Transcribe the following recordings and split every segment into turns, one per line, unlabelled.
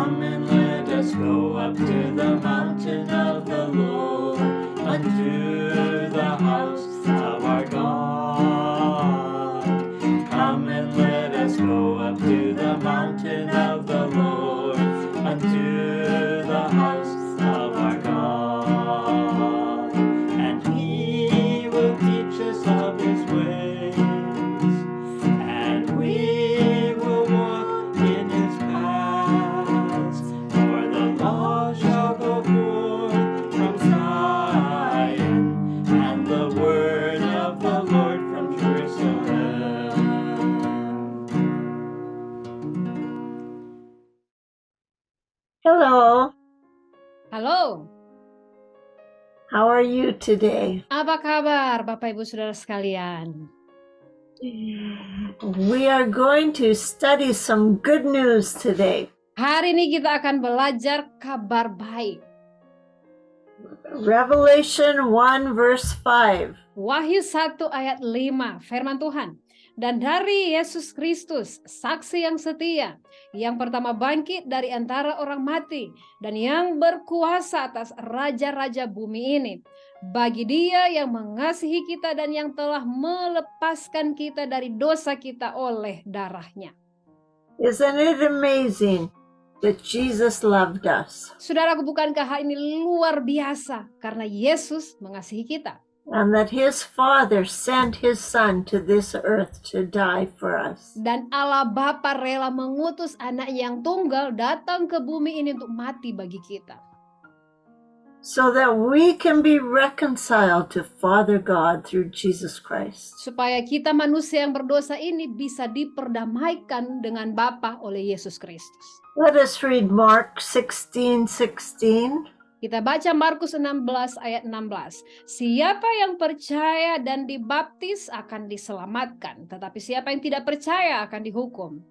Come and let us go up to the mountain of the Lord, unto the house of our God. Come and let us go up to the mountain of the Lord, unto the house of our God. And He will teach us of His ways, and we will walk in His paths. For the law shall go forth from Zion, and the word of the Lord from Jerusalem.
Hello,
Halo,
how are you today?
apa kabar Bapak Ibu Saudara sekalian?
We are going to study some good news today.
Hari ini kita akan belajar kabar baik.
Revelation 1 verse 5.
Wahyu 1 ayat 5, firman Tuhan. Dan dari Yesus Kristus, saksi yang setia, yang pertama bangkit dari antara orang mati, dan yang berkuasa atas raja-raja bumi ini. Bagi Dia yang mengasihi kita dan yang telah melepaskan kita dari dosa kita oleh darah-Nya.
Isn't it amazing that Jesus loved us
Saudaraku, bukankah hal ini luar biasa karena Yesus mengasihi kita?
and that His Father sent His Son to this earth to die for us?
Dan Allah Bapa rela mengutus anak yang tunggal datang ke bumi ini untuk mati bagi kita.
So that we can be reconciled to Father God through Jesus Christ.
Supaya kita manusia yang berdosa ini bisa diperdamaikan dengan Bapa oleh Yesus Kristus.
Let us read Mark 16:16.
Kita baca Markus 16 ayat 16. Siapa yang percaya dan dibaptis akan diselamatkan, tetapi siapa yang tidak percaya akan dihukum.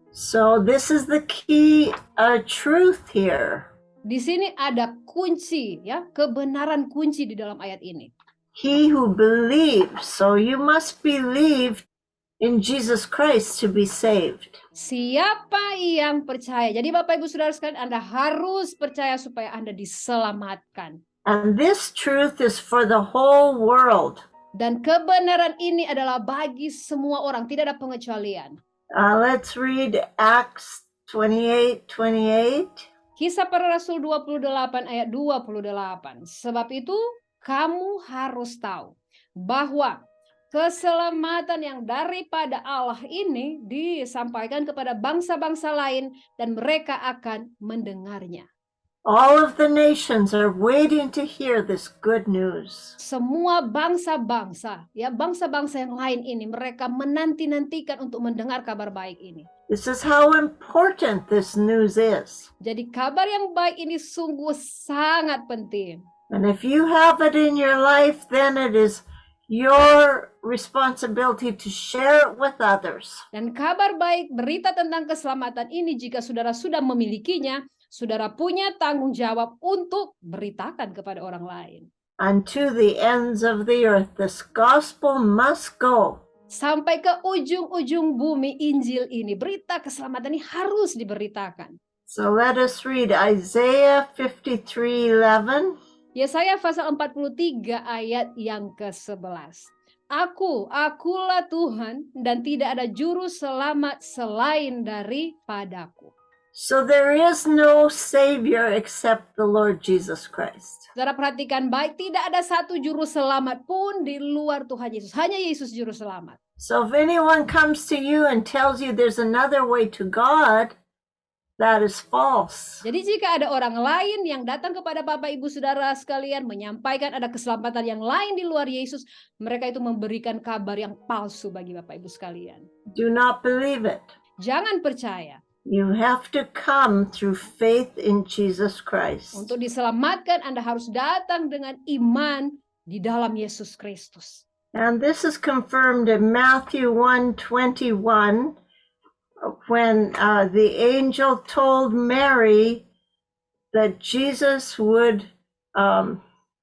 So this is the key truth here.
Di sini ada kunci, ya, kebenaran kunci di dalam ayat ini.
He who believes, so you must believe in Jesus Christ to be saved.
Siapa yang percaya? Jadi Bapak Ibu Saudara sekalian, Anda harus percaya supaya Anda diselamatkan.
And this truth is for the whole world.
Dan kebenaran ini adalah bagi semua orang, tidak ada pengecualian.
Let's read Acts 28:28.
Kisah Para Rasul 28 ayat 28. Sebab itu kamu harus tahu bahwa keselamatan yang daripada Allah ini disampaikan kepada bangsa-bangsa lain dan mereka akan mendengarnya.
All of the nations are waiting to hear this good news.
Semua bangsa-bangsa, ya, bangsa-bangsa yang lain ini mereka menanti-nantikan untuk mendengar kabar baik ini.
This is how important this news is.
Jadi kabar yang baik ini sungguh sangat penting.
And if you have it in your life, then it is your responsibility to share it with others.
Dan kabar baik, berita tentang keselamatan ini jika saudara sudah memilikinya, saudara punya tanggung jawab untuk beritakan kepada orang lain.
Unto the ends of the earth, this gospel must go.
Sampai ke ujung-ujung bumi, Injil ini, berita keselamatan ini harus diberitakan.
So let us read Isaiah 53:11.
Yesaya pasal 43 ayat yang ke-11. Akulah Tuhan dan tidak ada juru selamat selain daripadaku.
So there is no Savior except the Lord Jesus Christ.
Saudara perhatikan baik, tidak ada satu juru selamat pun di luar Tuhan Yesus. Hanya Yesus juru selamat.
So if anyone comes to you and tells you there's another way to God, that is false.
Jadi jika ada orang lain yang datang kepada Bapak Ibu Saudara sekalian menyampaikan ada keselamatan yang lain di luar Yesus, mereka itu memberikan kabar yang palsu bagi Bapak Ibu sekalian.
Do not believe it.
Jangan percaya.
You have to come through faith in Jesus Christ.
Untuk diselamatkan Anda harus datang dengan iman di dalam Yesus Kristus.
And this is confirmed in Matthew 1:21 when the angel told Mary that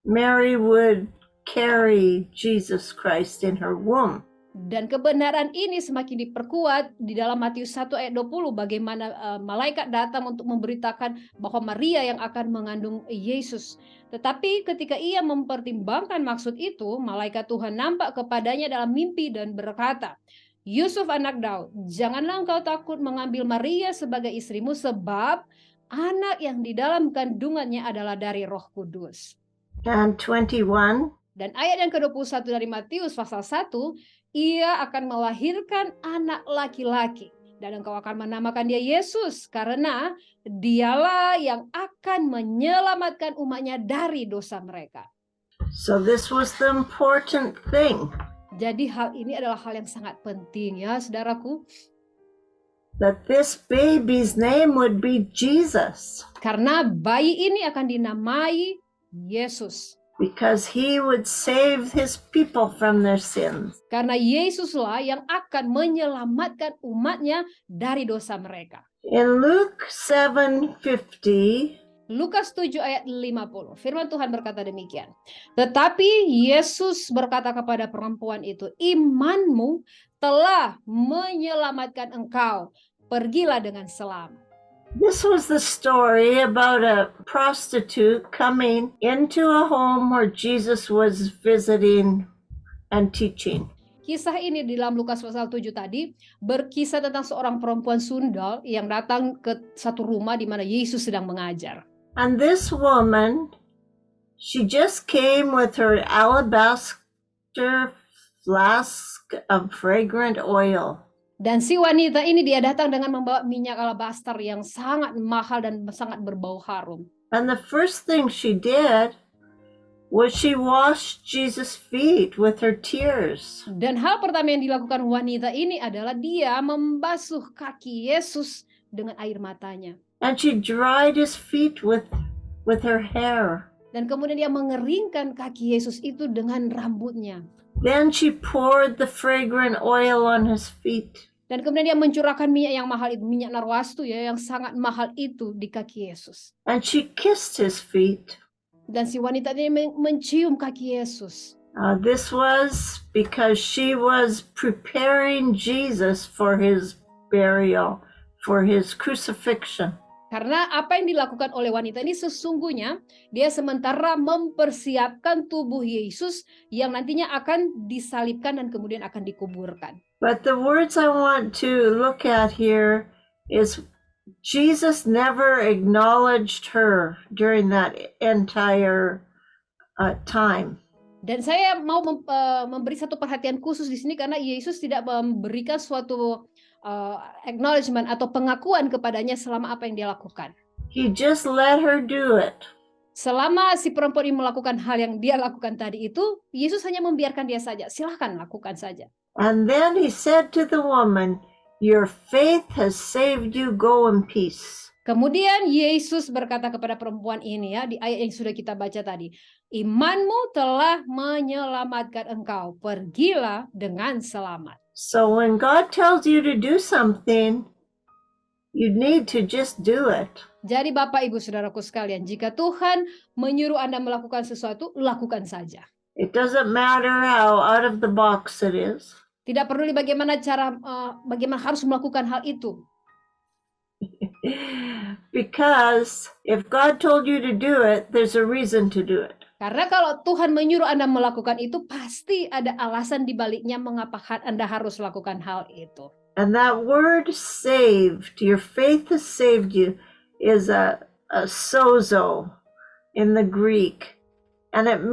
Mary would carry Jesus Christ in her womb.
Dan kebenaran ini semakin diperkuat di dalam Matius 1 ayat 20, bagaimana malaikat datang untuk memberitakan bahwa Maria yang akan mengandung Yesus. Tetapi ketika ia mempertimbangkan maksud itu, malaikat Tuhan nampak kepadanya dalam mimpi dan berkata, Yusuf anak Daud, janganlah engkau takut mengambil Maria sebagai istrimu, sebab anak yang di dalam kandungannya adalah dari Roh Kudus.
And 21,
Dan ayat yang ke-21 dari Matius pasal 1, ia akan melahirkan anak laki-laki. Dan engkau akan menamakan dia Yesus, karena dialah yang akan menyelamatkan umatnya dari dosa mereka.
so this was the important thing,
Jadi hal ini adalah hal yang sangat penting ya saudaraku.
that this baby's name would be Jesus,
Karena bayi ini akan dinamai Yesus.
because he would save his people from their sins.
Karena Yesuslah yang akan menyelamatkan umatnya dari dosa mereka.
In Luke 7:50,
Lukas 7 ayat 50. Firman Tuhan berkata demikian. Tetapi Yesus berkata kepada perempuan itu, imanmu telah menyelamatkan engkau. Pergilah dengan selamat.
this was the story about a prostitute coming into a home where Jesus was visiting and teaching.
Kisah ini di dalam Lukas pasal 7 tadi berkisah tentang seorang perempuan sundal yang datang ke satu rumah di mana Yesus sedang mengajar.
And this woman, she just came with her alabaster flask of fragrant oil.
Dan si wanita ini dia datang dengan membawa minyak alabaster yang sangat mahal dan sangat berbau harum.
And the first thing she did was she washed Jesus' feet with her tears.
Dan hal pertama yang dilakukan wanita ini adalah dia membasuh kaki Yesus dengan air matanya.
And she dried his feet with her hair.
Dan kemudian dia mengeringkan kaki Yesus itu dengan rambutnya.
Then she poured the fragrant oil on his feet.
Dan kemudian dia mencurahkan minyak yang mahal itu, minyak narwastu ya, yang sangat mahal itu di kaki Yesus.
And she kissed his feet.
Dan si wanita ini mencium kaki Yesus.
This was because she was preparing Jesus for his burial, for his crucifixion.
Karena apa yang dilakukan oleh wanita ini sesungguhnya dia sementara mempersiapkan tubuh Yesus yang nantinya akan disalibkan dan kemudian akan dikuburkan.
But the words I want to look at here is Jesus never acknowledged her during that entire time.
Dan saya mau memberi satu perhatian khusus di sini karena Yesus tidak memberikan suatu acknowledgement atau pengakuan kepadanya selama apa yang dia lakukan.
He just let her do it.
Selama si perempuan ini melakukan hal yang dia lakukan tadi itu, Yesus hanya membiarkan dia saja. Silahkan lakukan saja.
And then he said to the woman, your faith has saved you, go in peace.
Kemudian Yesus berkata kepada perempuan ini ya, di ayat yang sudah kita baca tadi, imanmu telah menyelamatkan engkau, pergilah dengan selamat.
So when God tells you to do something, you need to just do it.
Jadi Bapak Ibu Saudaraku sekalian, jika Tuhan menyuruh Anda melakukan sesuatu, lakukan saja.
It doesn't matter how out of the box it is.
Tidak peduli bagaimana bagaimana harus melakukan hal itu.
Because if God told you to do it, there's a reason to do it.
Karena kalau Tuhan menyuruh Anda melakukan itu, pasti ada alasan di baliknya mengapa Anda harus lakukan hal itu.
And that word saved, your faith has saved you, is a sozo in the Greek. And it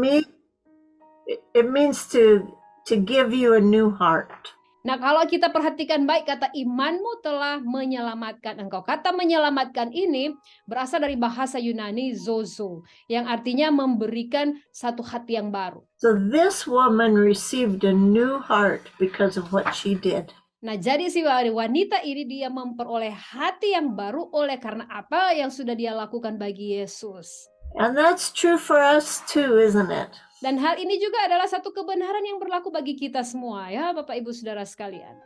means to give you a new heart.
Nah, kalau kita perhatikan baik, kata imanmu telah menyelamatkan engkau. Kata menyelamatkan ini berasal dari bahasa Yunani zozo, yang artinya memberikan satu hati yang baru.
So this woman received a new heart because of what she did.
Nah, jadi si wanita ini dia memperoleh hati yang baru oleh karena apa yang sudah dia lakukan bagi Yesus.
And that's true for us too, isn't it?
Dan hal ini juga adalah satu kebenaran yang berlaku bagi kita semua ya Bapak Ibu Saudara sekalian.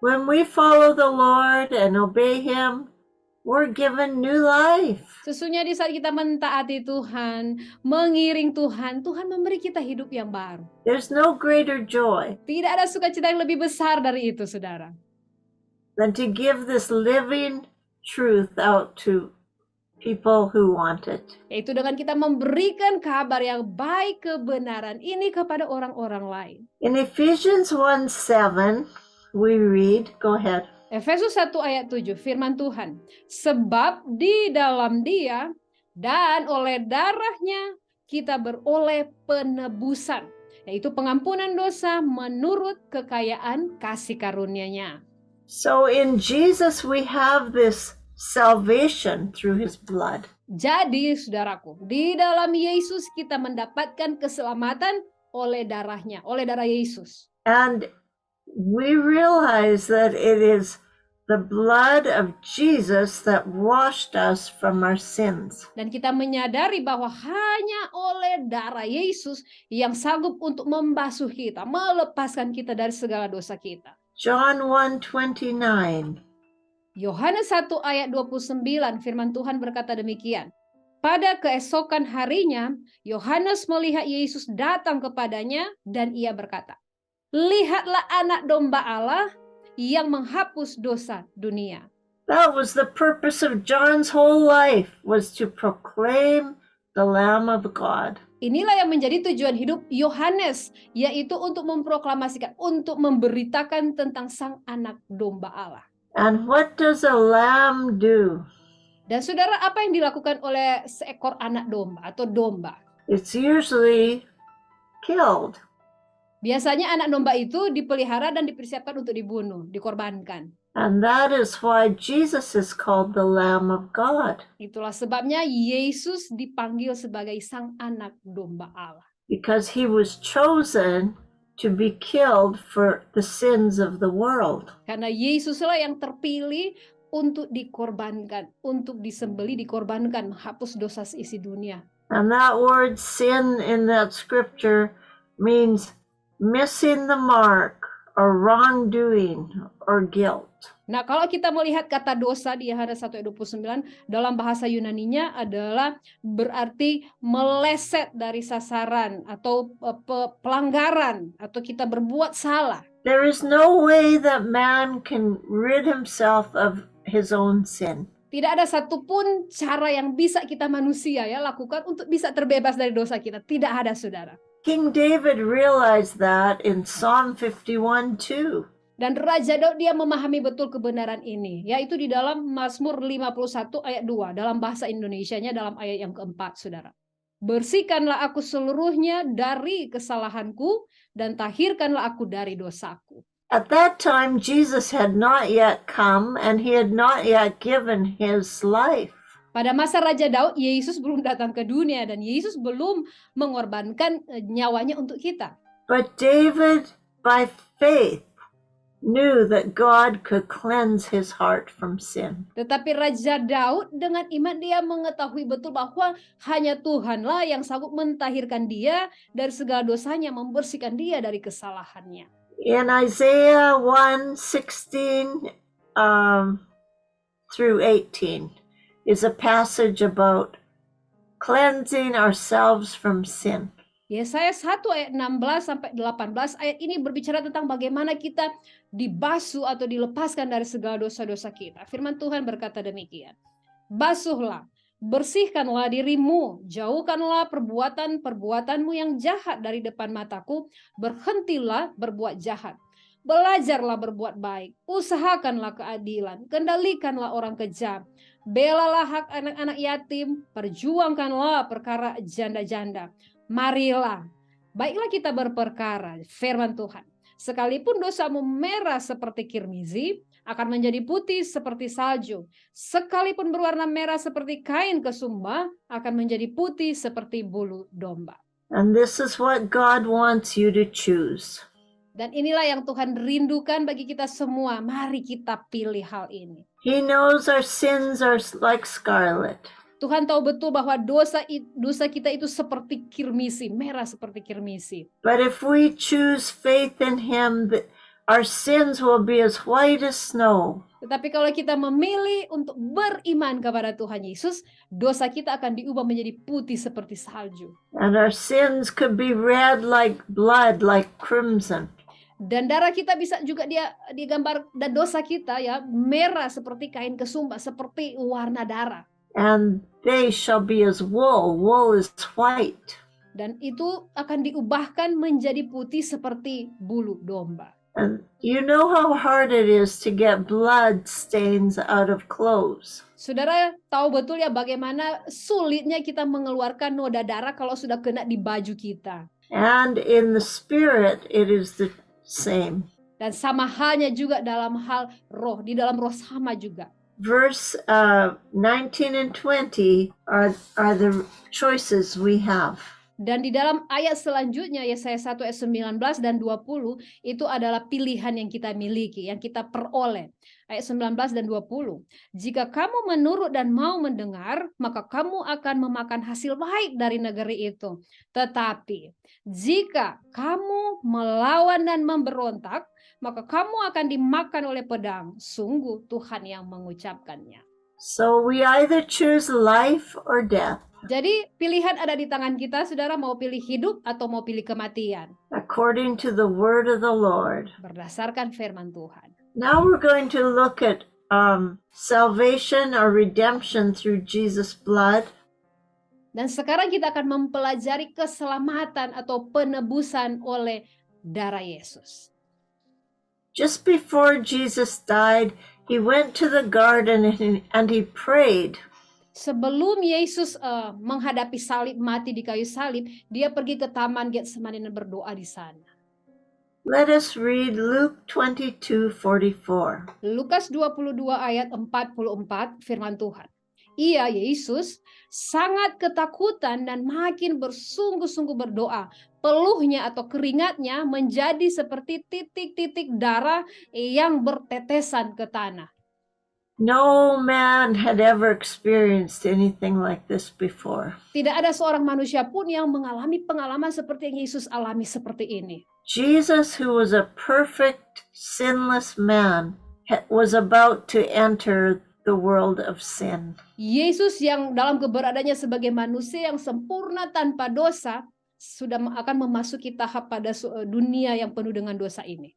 When we follow the Lord and obey Him, we're given new life.
Sesungguhnya di saat kita mentaati Tuhan, mengiring Tuhan, Tuhan memberi kita hidup yang baru.
There's no greater joy
Tidak ada sukacita yang lebih besar dari itu, saudara.
than to give this living truth out to people who want it.
Yaitu dengan kita memberikan kabar yang baik, kebenaran ini kepada orang-orang lain.
In Ephesians 1:7, we read, go ahead.
Efesus 1 ayat 7, firman Tuhan. Sebab di dalam Dia dan oleh darahnya kita beroleh penebusan, yaitu pengampunan dosa menurut kekayaan kasih karunia-Nya.
So in Jesus we have this salvation through his blood.
Jadi, saudaraku, di dalam Yesus kita mendapatkan keselamatan oleh darahnya, oleh darah Yesus.
And we realize that it is the blood of Jesus that washed us from our sins.
Dan kita menyadari bahwa hanya oleh darah Yesus yang sanggup untuk membasuh kita, melepaskan kita dari segala dosa kita.
John 1:29.
Yohanes 1 ayat 29, firman Tuhan berkata demikian. Pada keesokan harinya, Yohanes melihat Yesus datang kepadanya dan ia berkata, "Lihatlah anak domba Allah yang menghapus dosa dunia."
That was the purpose of John's whole life, was to proclaim the Lamb of God.
Inilah yang menjadi tujuan hidup Yohanes, yaitu untuk memproklamasikan, untuk memberitakan tentang sang anak domba Allah.
And what does a lamb do?
Dan saudara, apa yang dilakukan oleh seekor anak domba atau domba?
It's usually killed.
Biasanya anak domba itu dipelihara dan dipersiapkan untuk dibunuh, dikorbankan.
And that is why Jesus is called the Lamb of God,
Itulah sebabnya Yesus dipanggil sebagai sang anak domba Allah.
because he was chosen to be killed for the sins of the world.
Karena Yesuslah yang terpilih untuk dikorbankan, untuk disembelih, dikorbankan, menghapus dosa seisi dunia.
And that word sin in that scripture means missing the mark or wrongdoing or guilt.
Nah, kalau kita melihat kata dosa di Yohanes 1 ayat 29 dalam bahasa Yunaninya adalah berarti meleset dari sasaran atau pelanggaran atau kita berbuat salah.
There is no way that man can rid himself of his own sin.
Tidak ada satupun cara yang bisa kita manusia ya lakukan untuk bisa terbebas dari dosa kita. Tidak ada, saudara.
King David realized that in Psalm 51 too.
Dan Raja Daud dia memahami betul kebenaran ini, yaitu di dalam Mazmur 51 ayat 2, dalam bahasa Indonesianya dalam ayat yang keempat, saudara. Bersihkanlah aku seluruhnya dari kesalahanku dan tahirkanlah aku dari dosaku.
At that time, Jesus had not yet come and he had not yet given his life.
Pada masa Raja Daud, Yesus belum datang ke dunia dan Yesus belum mengorbankan nyawanya untuk kita.
But David, by faith, knew that God could cleanse his heart from sin.
Tetapi Raja Daud dengan iman dia mengetahui betul bahwa hanya Tuhanlah yang sanggup mentahirkan dia dari segala dosanya, membersihkan dia dari kesalahannya.
In Isaiah 1:16 through 18 is a passage about cleansing ourselves from sin.
Yesaya 1 ayat 16 sampai 18 ayat ini berbicara tentang bagaimana kita dibasuh atau dilepaskan dari segala dosa-dosa kita. Firman Tuhan berkata demikian. Basuhlah, bersihkanlah dirimu, jauhkanlah perbuatan-perbuatanmu yang jahat dari depan mataku, berhentilah berbuat jahat. Belajarlah berbuat baik, usahakanlah keadilan, kendalikanlah orang kejam, belalah hak anak-anak yatim, perjuangkanlah perkara janda-janda. Marilah, baiklah kita berperkara, firman Tuhan. Sekalipun dosamu merah seperti kirmizi, akan menjadi putih seperti salju. Sekalipun berwarna merah seperti kain kesumba, akan menjadi putih seperti bulu domba.
And this is what God wants you to choose.
Dan inilah yang Tuhan rindukan bagi kita semua. Mari kita pilih hal ini.
He knows our sins are like scarlet.
Tuhan tahu betul bahwa dosa kita itu seperti kirmisi, merah seperti kirmisi.
But if we choose faith in him, our sins will be as white as snow.
Tetapi kalau kita memilih untuk beriman kepada Tuhan Yesus, dosa kita akan diubah menjadi putih seperti salju.
And our sins could be red like blood, like crimson.
Dan darah kita bisa juga dia digambar, dan dosa kita ya merah seperti kain kesumba, seperti warna darah.
And they shall be as wool. Wool is white.
Dan itu akan diubahkan menjadi putih seperti bulu domba.
And you know how hard it is to get blood stains out of clothes.
Saudara tahu betul ya bagaimana sulitnya kita mengeluarkan noda darah kalau sudah kena di baju kita.
And in the spirit, it is the same.
Dan sama halnya juga dalam hal roh, di dalam roh sama juga.
Verse 19 and 20 are the choices we have.
Dan di dalam ayat selanjutnya, Yesaya 1 ayat 19 dan 20, itu adalah pilihan yang kita miliki, yang kita peroleh. Ayat 19 dan 20. Jika kamu menurut dan mau mendengar, maka kamu akan memakan hasil baik dari negeri itu. Tetapi, jika kamu melawan dan memberontak, maka kamu akan dimakan oleh pedang. Sungguh Tuhan yang mengucapkannya.
So we either choose life or death.
Jadi pilihan ada di tangan kita, saudara, mau pilih hidup atau mau pilih kematian.
According to the word of the Lord.
Berdasarkan firman Tuhan.
Now we're going to look at salvation or redemption through Jesus' blood.
Dan sekarang kita akan mempelajari keselamatan atau penebusan oleh darah Yesus.
Just before Jesus died, he went to the garden and he prayed.
Sebelum Yesus menghadapi salib, mati di kayu salib, dia pergi ke taman Getsemani dan berdoa di sana.
Let us read Luke 22:44.
Lukas 22 ayat 44 firman Tuhan. Ia, Yesus, sangat ketakutan dan makin bersungguh-sungguh berdoa. Peluhnya atau keringatnya menjadi seperti titik-titik darah yang bertetesan ke tanah.
No man had ever experienced anything like this before.
Tidak ada seorang manusia pun yang mengalami pengalaman seperti yang Yesus alami seperti ini.
Jesus, who was a perfect, sinless man, was about to enter the world of sin.
Yesus yang dalam keberadaannya sebagai manusia yang sempurna tanpa dosa, sudah akan memasuki tahap pada dunia yang penuh dengan dosa ini.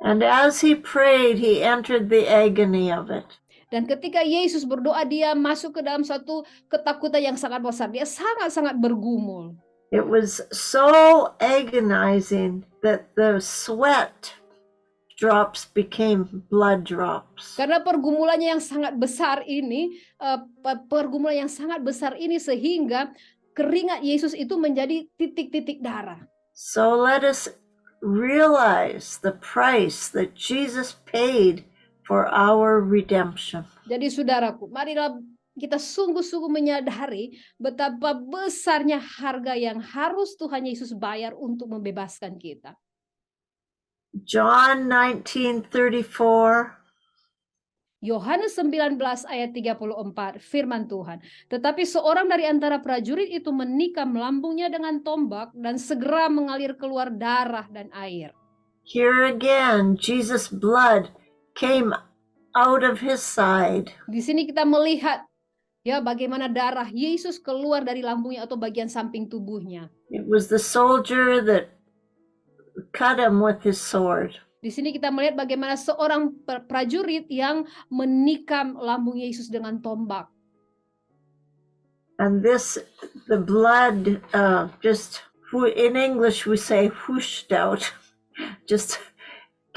And as he prayed, he entered the agony of it.
Dan ketika Yesus berdoa, dia masuk ke dalam satu ketakutan yang sangat besar. Dia sangat-sangat bergumul.
It was so agonizing that the sweat drops became blood drops.
Karena pergumulannya yang sangat besar ini, sehingga keringat Yesus itu menjadi titik-titik darah.
So let us realize the price that Jesus paid for our redemption.
Jadi saudaraku, marilah kita sungguh-sungguh menyadari betapa besarnya harga yang harus Tuhan Yesus bayar untuk membebaskan kita.
John 19:34.
Yohanes 19 ayat 34 firman Tuhan. Tetapi seorang dari antara prajurit itu menikam lambungnya dengan tombak dan segera mengalir keluar darah dan air.
Here again, Jesus' blood came out of his side.
Di sini kita melihat ya bagaimana darah Yesus keluar dari lambungnya atau bagian samping tubuhnya.
It was the soldier that cut him with his sword.
Di sini kita melihat bagaimana seorang prajurit yang menikam lambung Yesus dengan tombak.
And the blood in English we say whooshed out, just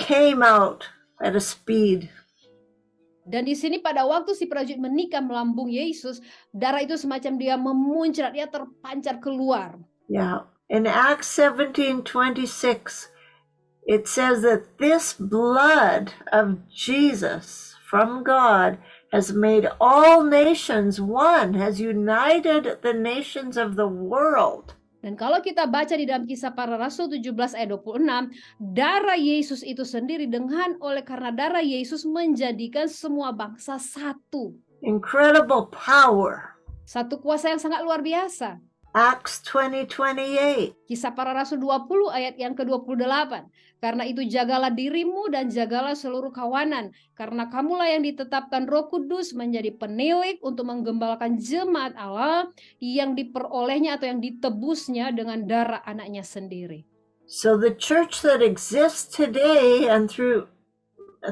came out at a speed.
Dan di sini pada waktu si prajurit menikam lambung Yesus, darah itu semacam dia memuncrat, dia terpancar keluar.
Yeah, in Acts 17:26, it says that this blood of Jesus from God has made all nations one, has united the nations of the world.
Dan kalau kita baca di dalam Kisah Para Rasul 17 ayat 26, darah Yesus itu sendiri karena darah Yesus menjadikan semua bangsa satu.
Incredible power.
Satu kuasa yang sangat luar biasa.
Acts 20:28.
Kisah Para Rasul 20 ayat yang ke-28. Karena itu jagalah dirimu dan jagalah seluruh kawanan. Karena kamulah yang ditetapkan Roh Kudus menjadi penilik untuk menggembalakan jemaat Allah yang diperolehnya atau yang ditebusnya dengan darah anaknya sendiri.
So the church that exists today and through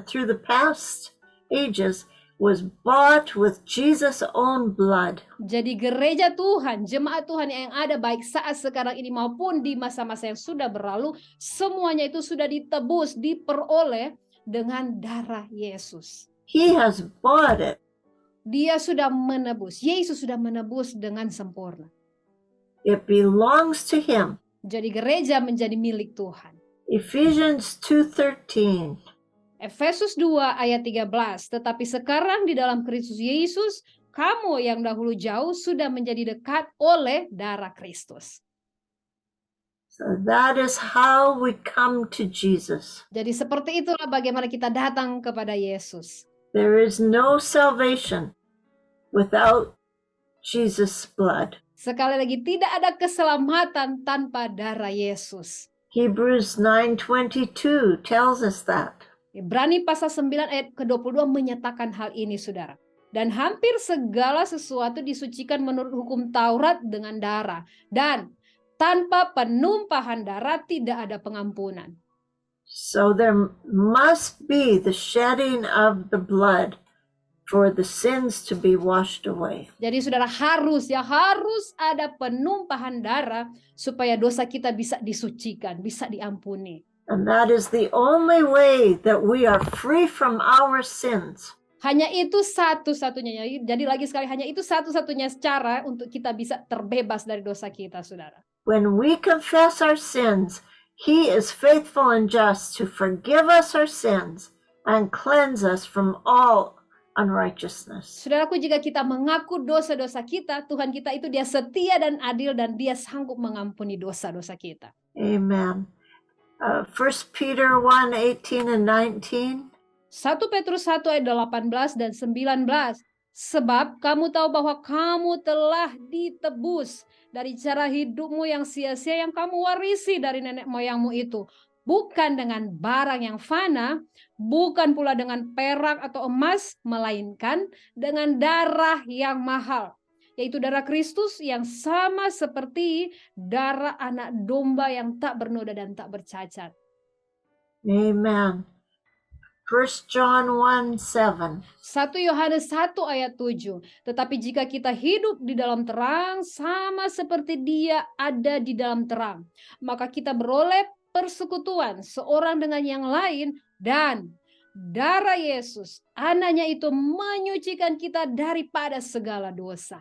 the past ages was bought with Jesus' own blood.
Jadi gereja Tuhan, jemaat Tuhan yang ada baik saat sekarang ini maupun di masa-masa yang sudah berlalu, semuanya itu sudah ditebus, diperoleh dengan darah Yesus.
He has bought it.
Dia sudah menebus, Yesus sudah menebus dengan sempurna.
It belongs to him.
Jadi gereja menjadi milik Tuhan.
Ephesians 2:13.
Efesus 2 ayat 13, tetapi sekarang di dalam Kristus Yesus, kamu yang dahulu jauh sudah menjadi dekat oleh darah Kristus.
So that is how we come to Jesus.
Jadi seperti itulah bagaimana kita datang kepada Yesus.
There is no salvation without Jesus' blood.
Sekali lagi, tidak ada keselamatan tanpa darah Yesus.
Hebrews 9:22 tells us that.
Ibrani pasal 9 ayat ke-22 menyatakan hal ini, saudara. Dan hampir segala sesuatu disucikan menurut hukum Taurat dengan darah. Dan tanpa penumpahan darah tidak ada pengampunan.
So there must be the shedding of the blood for the sins to be washed away.
Jadi saudara harus ada penumpahan darah supaya dosa kita bisa disucikan, bisa diampuni.
And that is the only way that we are free from our sins.
Hanya itu satu-satunya. Jadi lagi sekali, hanya itu satu-satunya cara untuk kita bisa terbebas dari dosa kita, saudara.
When we confess our sins, he is faithful and just to forgive us our sins and cleanse us from all unrighteousness.
Saudaraku, jika kita mengaku dosa-dosa kita, Tuhan kita itu dia setia dan adil dan dia sanggup mengampuni dosa-dosa kita.
Amen. 1 Peter 1:18 and 19.
1 Petrus 1 ayat 18 dan 19. Sebab kamu tahu bahwa kamu telah ditebus dari cara hidupmu yang sia-sia yang kamu warisi dari nenek moyangmu itu. Bukan dengan barang yang fana, bukan pula dengan perak atau emas, melainkan dengan darah yang mahal. Yaitu darah Kristus yang sama seperti darah anak domba yang tak bernoda dan tak bercacat.
Amen. 1 John 1:7.
1 Yohanes 1 ayat 7. Tetapi jika kita hidup di dalam terang, sama seperti dia ada di dalam terang, maka kita beroleh persekutuan seorang dengan yang lain, dan darah Yesus, anaknya itu menyucikan kita daripada segala dosa.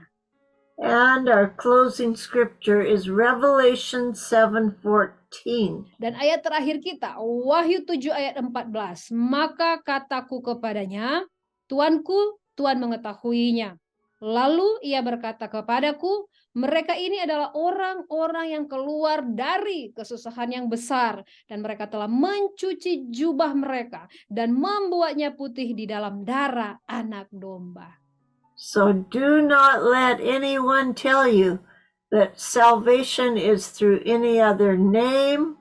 And our closing scripture is Revelation 7:14.
Dan ayat terakhir kita, Wahyu 7 ayat 14. Maka kataku kepadanya, Tuanku, Tuhan mengetahuinya. Lalu ia berkata kepadaku, mereka ini adalah orang-orang yang keluar dari kesusahan yang besar. Dan mereka telah mencuci jubah mereka dan membuatnya putih di dalam darah anak domba.
So do not let anyone tell you that salvation is through any other name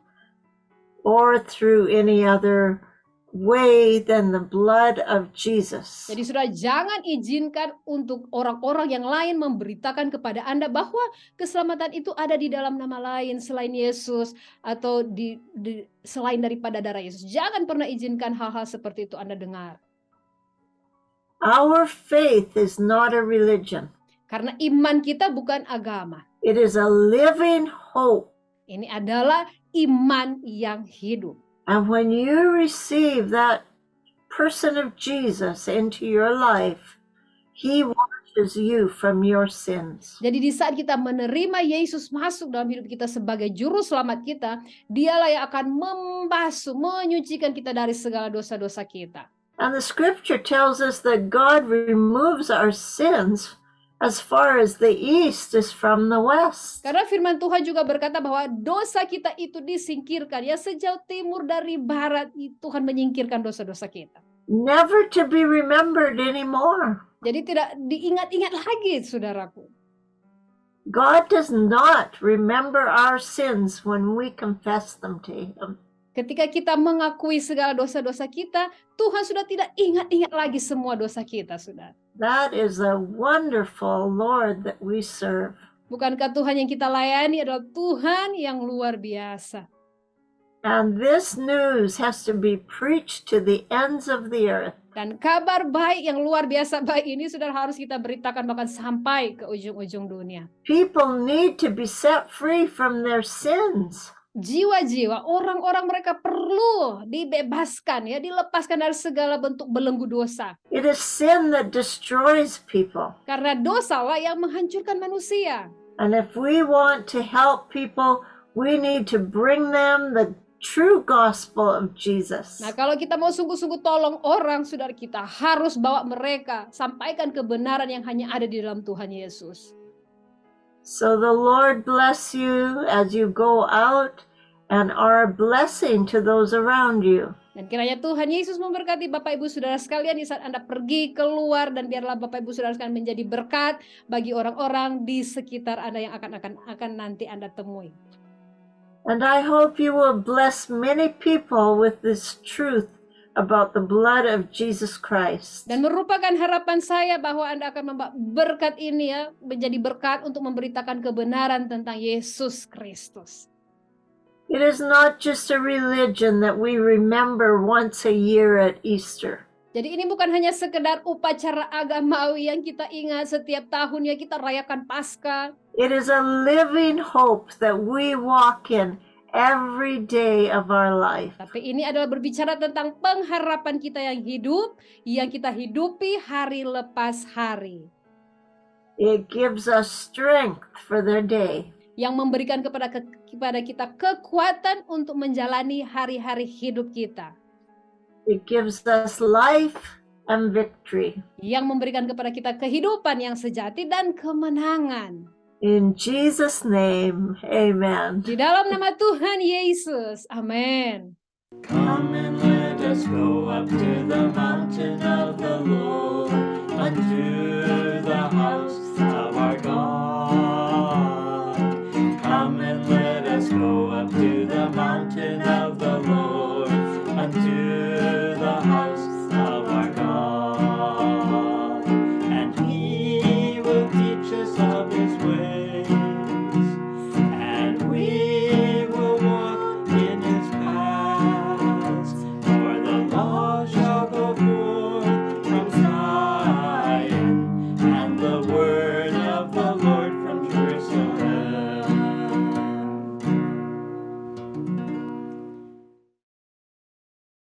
or through any other way than the blood of Jesus.
Jadi sudah jangan izinkan untuk orang-orang yang lain memberitakan kepada Anda bahwa keselamatan itu ada di dalam nama lain selain Yesus atau selain daripada darah Yesus. Jangan pernah izinkan hal-hal seperti itu Anda dengar.
Our faith is not a religion.
Karena iman kita bukan agama.
It is a living hope.
Ini adalah iman yang hidup.
And when you receive that person of Jesus into your life, he washes you from your sins.
Jadi di saat kita menerima Yesus masuk dalam hidup kita sebagai juru selamat kita, dialah yang akan membasuh, menyucikan kita dari segala dosa-dosa kita.
And the scripture tells us that God removes our sins as far as the east is from the west.
Karena firman Tuhan juga berkata bahwa dosa kita itu disingkirkan. Ya, sejauh timur dari barat Tuhan menyingkirkan dosa-dosa kita.
Never to be remembered anymore.
Jadi tidak diingat-ingat lagi, saudaraku.
God does not remember our sins when we confess them to Him.
Ketika kita mengakui segala dosa-dosa kita, Tuhan sudah tidak ingat-ingat lagi semua dosa kita, Saudara.
That is a wonderful Lord that we serve.
Bukankah Tuhan yang kita layani adalah Tuhan yang luar biasa?
And this news has to be preached to the ends of the earth.
Dan kabar baik yang luar biasa baik ini sudah harus kita beritakan bahkan sampai ke ujung-ujung dunia.
People need to be set free from their sins.
Jiwa-jiwa, orang-orang mereka perlu dibebaskan, ya, dilepaskan dari segala bentuk belenggu dosa.
It is sin that destroys people.
Karena dosalah yang menghancurkan manusia.
And if we want to help people, we need to bring them the true gospel of Jesus.
Nah, kalau kita mau sungguh-sungguh tolong orang, saudara, kita harus bawa mereka, sampaikan kebenaran yang hanya ada di dalam Tuhan Yesus.
So the Lord bless you as you go out and are a blessing to those around you.
Dan kiranya Tuhan Yesus memberkati Bapak Ibu Saudara sekalian di saat Anda pergi keluar, dan biarlah Bapak Ibu Saudara sekalian menjadi berkat bagi orang-orang di sekitar Anda yang akan nanti Anda temui.
And I hope you will bless many people with this truth about the blood of Jesus Christ.
Dan merupakan harapan saya bahwa Anda akan membawa berkat ini, ya, menjadi berkat untuk memberitakan kebenaran tentang Yesus Kristus.
It is not just a religion that we remember once a year at Easter.
Jadi ini bukan hanya sekedar upacara agamawi yang kita ingat setiap tahun, ya, kita rayakan Paskah.
It is a living hope that we walk in every day of our life.
Tapi ini adalah berbicara tentang pengharapan kita yang hidup, yang kita hidupi hari lepas hari.
It gives us strength for the day.
Yang memberikan kepada kita kekuatan untuk menjalani hari-hari hidup kita.
It gives us life and victory.
Yang memberikan kepada kita kehidupan yang sejati dan kemenangan.
In Jesus' name, amen.
Di dalam nama Tuhan Yesus, amin.
Come and let us go up to the mountain of the Lord, unto